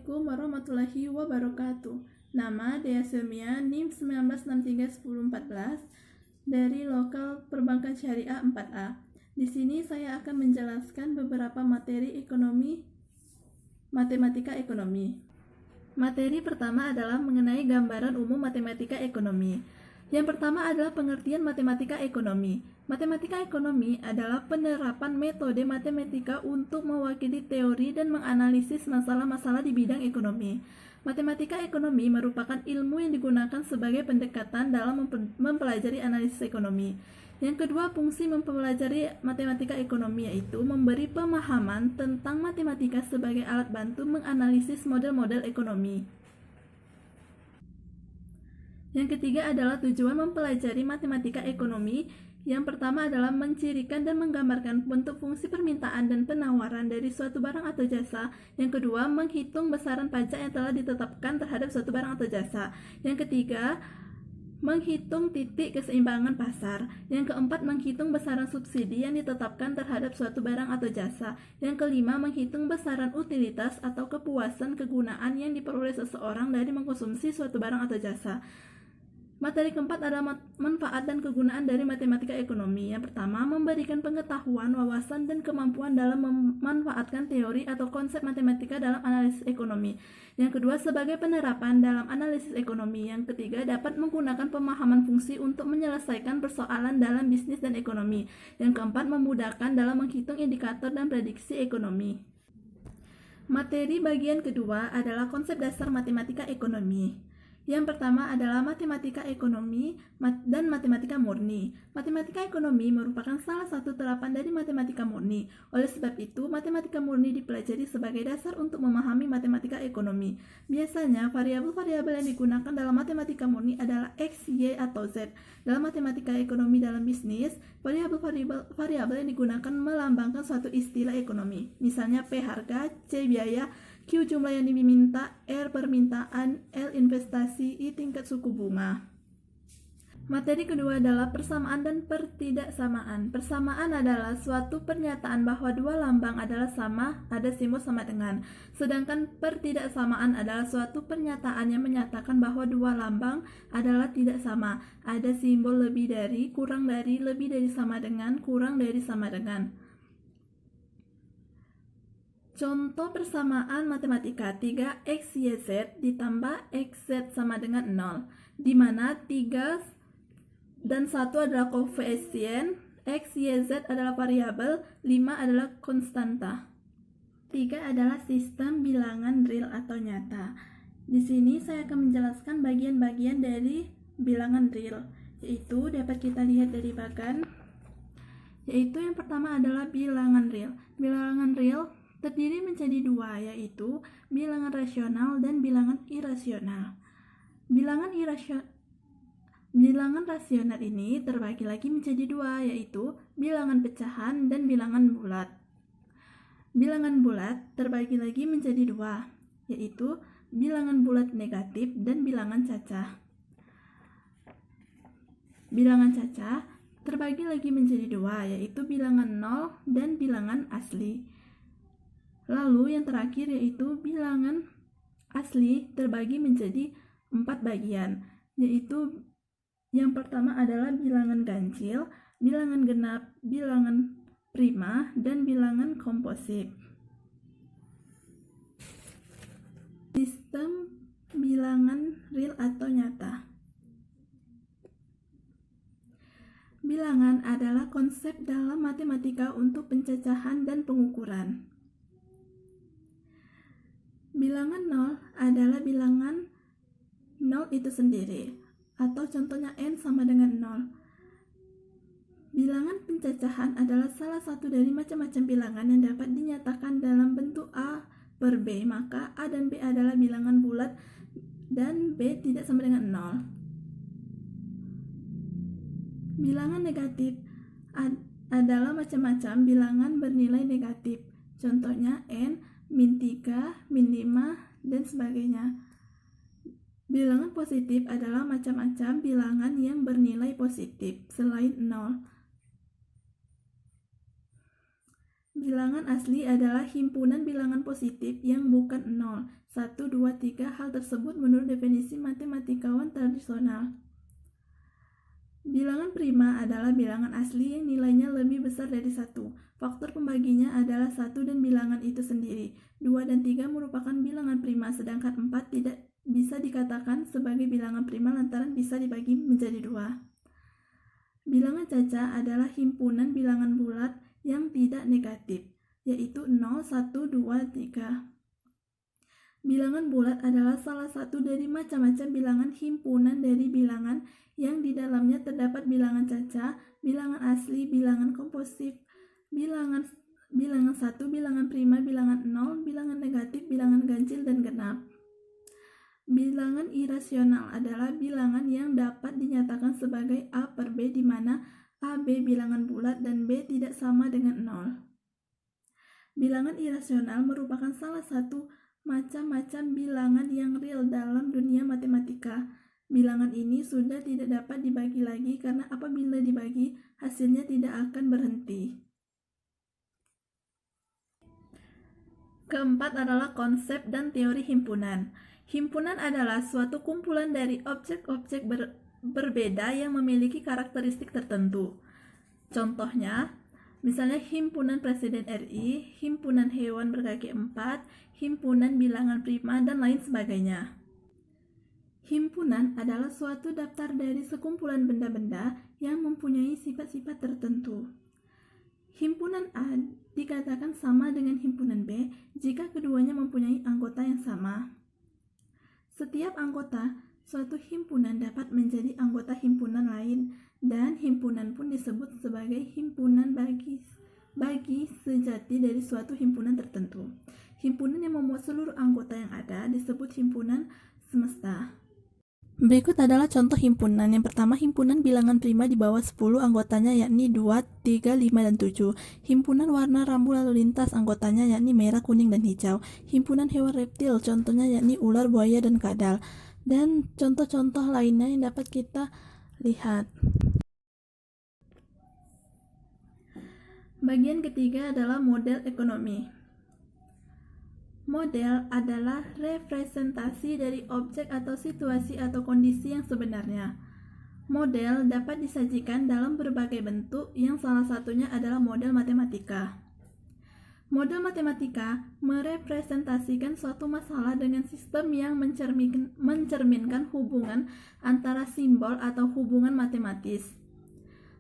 Assalamualaikum warahmatullahi wabarakatuh. Nama Dea Semia, NIM 19631014 dari Lokal Perbankan Syariah 4A. Di sini saya akan menjelaskan beberapa materi matematika ekonomi. Materi pertama adalah mengenai gambaran umum matematika ekonomi. Yang pertama adalah pengertian matematika ekonomi. Matematika ekonomi adalah penerapan metode matematika untuk mewakili teori dan menganalisis masalah-masalah di bidang ekonomi. Matematika ekonomi merupakan ilmu yang digunakan sebagai pendekatan dalam mempelajari analisis ekonomi. Yang kedua, fungsi mempelajari matematika ekonomi yaitu memberi pemahaman tentang matematika sebagai alat bantu menganalisis model-model ekonomi. Yang ketiga adalah tujuan mempelajari matematika ekonomi. Yang pertama adalah mencirikan dan menggambarkan bentuk fungsi permintaan dan penawaran dari suatu barang atau jasa. Yang kedua, menghitung besaran pajak yang telah ditetapkan terhadap suatu barang atau jasa. Yang ketiga, menghitung titik keseimbangan pasar. Yang keempat, menghitung besaran subsidi yang ditetapkan terhadap suatu barang atau jasa. Yang kelima, menghitung besaran utilitas atau kepuasan kegunaan yang diperoleh seseorang dari mengkonsumsi suatu barang atau jasa. Materi keempat adalah manfaat dan kegunaan dari matematika ekonomi. Yang pertama, memberikan pengetahuan, wawasan, dan kemampuan dalam memanfaatkan teori atau konsep matematika dalam analisis ekonomi. Yang kedua, sebagai penerapan dalam analisis ekonomi. Yang ketiga, dapat menggunakan pemahaman fungsi untuk menyelesaikan persoalan dalam bisnis dan ekonomi. Yang keempat, memudahkan dalam menghitung indikator dan prediksi ekonomi. Materi bagian kedua adalah konsep dasar matematika ekonomi. Yang pertama adalah matematika ekonomi dan matematika murni. Matematika ekonomi merupakan salah satu terapan dari matematika murni. Oleh sebab itu, matematika murni dipelajari sebagai dasar untuk memahami matematika ekonomi. Biasanya, variabel-variabel yang digunakan dalam matematika murni adalah X, Y, atau Z. Dalam matematika ekonomi dalam bisnis, variabel yang digunakan melambangkan suatu istilah ekonomi. Misalnya P harga, C biaya, Q jumlah yang diminta, R permintaan, L investasi, I tingkat suku bunga. Materi kedua adalah persamaan dan pertidaksamaan. Persamaan adalah suatu pernyataan bahwa dua lambang adalah sama, ada simbol sama dengan. Sedangkan pertidaksamaan adalah suatu pernyataan yang menyatakan bahwa dua lambang adalah tidak sama, ada simbol lebih dari, kurang dari, lebih dari sama dengan, kurang dari sama dengan. Contoh persamaan matematika 3x, y, z ditambah x, z sama dengan 0, di mana 3 dan 1 adalah koefisien, x, y, z adalah variabel, 5 adalah konstanta. 3 adalah sistem bilangan real atau nyata. Di sini saya akan menjelaskan bagian-bagian dari bilangan real, yaitu dapat kita lihat dari bagan, yaitu yang pertama adalah bilangan real. Bilangan real terdiri menjadi dua, yaitu bilangan rasional dan bilangan irasional. Bilangan rasional ini terbagi lagi menjadi dua, yaitu bilangan pecahan dan bilangan bulat. Bilangan bulat terbagi lagi menjadi dua, yaitu bilangan bulat negatif dan bilangan cacah. Bilangan cacah terbagi lagi menjadi dua, yaitu bilangan 0 dan bilangan asli. Lalu yang terakhir yaitu bilangan asli terbagi menjadi 4 bagian, yaitu yang pertama adalah bilangan ganjil, bilangan genap, bilangan prima, dan bilangan komposit. Sistem bilangan real atau nyata. Bilangan adalah konsep dalam matematika untuk pencacahan dan pengukuran. Bilangan 0 adalah bilangan 0 itu sendiri, atau contohnya n sama dengan 0. Bilangan pencacahan adalah salah satu dari macam-macam bilangan yang dapat dinyatakan dalam bentuk A per B, maka A dan B adalah bilangan bulat dan B tidak sama dengan 0. Bilangan negatif adalah macam-macam bilangan bernilai negatif, contohnya n, min 3, min 5, dan sebagainya. Bilangan positif adalah macam-macam bilangan yang bernilai positif selain 0. Bilangan asli adalah himpunan bilangan positif yang bukan 0, 1, 2, 3. Hal tersebut menurut definisi matematikawan tradisional. Bilangan prima adalah bilangan asli yang nilainya lebih besar dari 1. Faktor pembaginya adalah 1 dan bilangan itu sendiri. 2 dan 3 merupakan bilangan prima, sedangkan 4 tidak bisa dikatakan sebagai bilangan prima lantaran bisa dibagi menjadi 2. Bilangan caca adalah himpunan bilangan bulat yang tidak negatif, yaitu 0, 1, 2, 3. Bilangan bulat adalah salah satu dari macam-macam bilangan himpunan dari bilangan yang di dalamnya terdapat bilangan caca, bilangan asli, bilangan komposite, bilangan 1, bilangan prima, bilangan 0, bilangan negatif, bilangan ganjil, dan genap. Bilangan irasional adalah bilangan yang dapat dinyatakan sebagai A per B di mana A, B bilangan bulat dan B tidak sama dengan 0. Bilangan irasional merupakan salah satu macam-macam bilangan yang real dalam dunia matematika. Bilangan ini sudah tidak dapat dibagi lagi karena apabila dibagi, hasilnya tidak akan berhenti. Keempat adalah konsep dan teori himpunan. Himpunan adalah suatu kumpulan dari objek-objek berbeda yang memiliki karakteristik tertentu. Contohnya, misalnya himpunan Presiden RI, himpunan hewan berkaki 4, himpunan bilangan prima, dan lain sebagainya. Himpunan adalah suatu daftar dari sekumpulan benda-benda yang mempunyai sifat-sifat tertentu. Himpunan A dikatakan sama dengan himpunan B jika keduanya mempunyai anggota yang sama. Setiap anggota suatu himpunan dapat menjadi anggota himpunan lain, dan himpunan pun disebut sebagai himpunan bagi sejati dari suatu himpunan tertentu. Himpunan yang memuat seluruh anggota yang ada disebut himpunan semesta. Berikut adalah contoh himpunan. Yang pertama, himpunan bilangan prima di bawah 10 anggotanya yakni 2, 3, 5, dan 7. Himpunan warna rambu lalu lintas anggotanya yakni merah, kuning, dan hijau. Himpunan hewan reptil contohnya yakni ular, buaya, dan kadal. Dan contoh-contoh lainnya yang dapat kita lihat. Bagian ketiga adalah model ekonomi. Model adalah representasi dari objek atau situasi atau kondisi yang sebenarnya. Model dapat disajikan dalam berbagai bentuk yang salah satunya adalah model matematika. Model matematika merepresentasikan suatu masalah dengan sistem yang mencerminkan hubungan antara simbol atau hubungan matematis.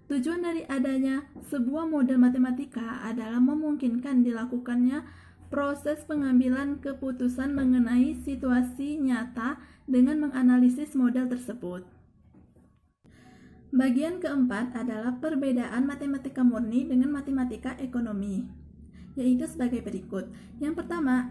Tujuan dari adanya sebuah model matematika adalah memungkinkan dilakukannya proses pengambilan keputusan mengenai situasi nyata dengan menganalisis model tersebut. Bagian keempat adalah perbedaan matematika murni dengan matematika ekonomi, yaitu sebagai berikut. Yang pertama,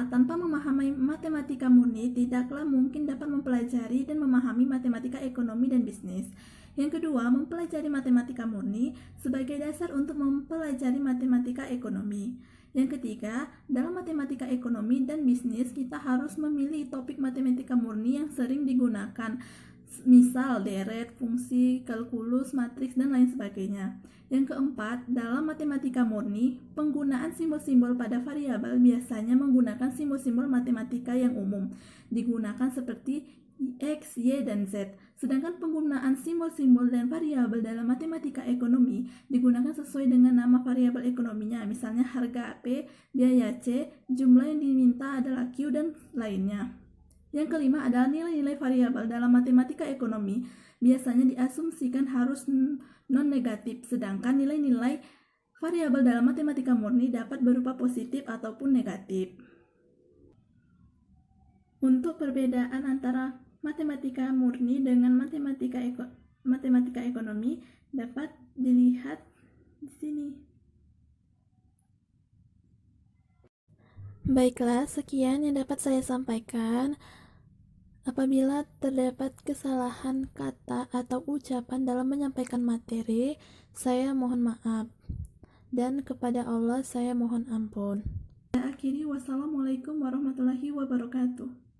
tanpa memahami matematika murni, tidaklah mungkin dapat mempelajari dan memahami matematika ekonomi dan bisnis. Yang kedua, mempelajari matematika murni sebagai dasar untuk mempelajari matematika ekonomi. Yang ketiga, dalam matematika ekonomi dan bisnis, kita harus memilih topik matematika murni yang sering digunakan, misal deret, fungsi, kalkulus, matriks, dan lain sebagainya. Yang keempat, dalam matematika murni, penggunaan simbol-simbol pada variabel biasanya menggunakan simbol-simbol matematika yang umum, digunakan seperti X, Y, dan Z. Sedangkan penggunaan simbol-simbol dan variabel dalam matematika ekonomi digunakan sesuai dengan nama variabel ekonominya, misalnya harga P, biaya C, jumlah yang diminta adalah Q, dan lainnya. Yang kelima adalah nilai-nilai variabel dalam matematika ekonomi biasanya diasumsikan harus non-negatif, sedangkan nilai-nilai variabel dalam matematika murni dapat berupa positif ataupun negatif. Untuk perbedaan antara matematika murni dengan matematika ekonomi dapat dilihat di sini. Baiklah, sekian yang dapat saya sampaikan. Apabila terdapat kesalahan kata atau ucapan dalam menyampaikan materi, saya mohon maaf. Dan kepada Allah saya mohon ampun. Akhiri, wassalamualaikum warahmatullahi wabarakatuh.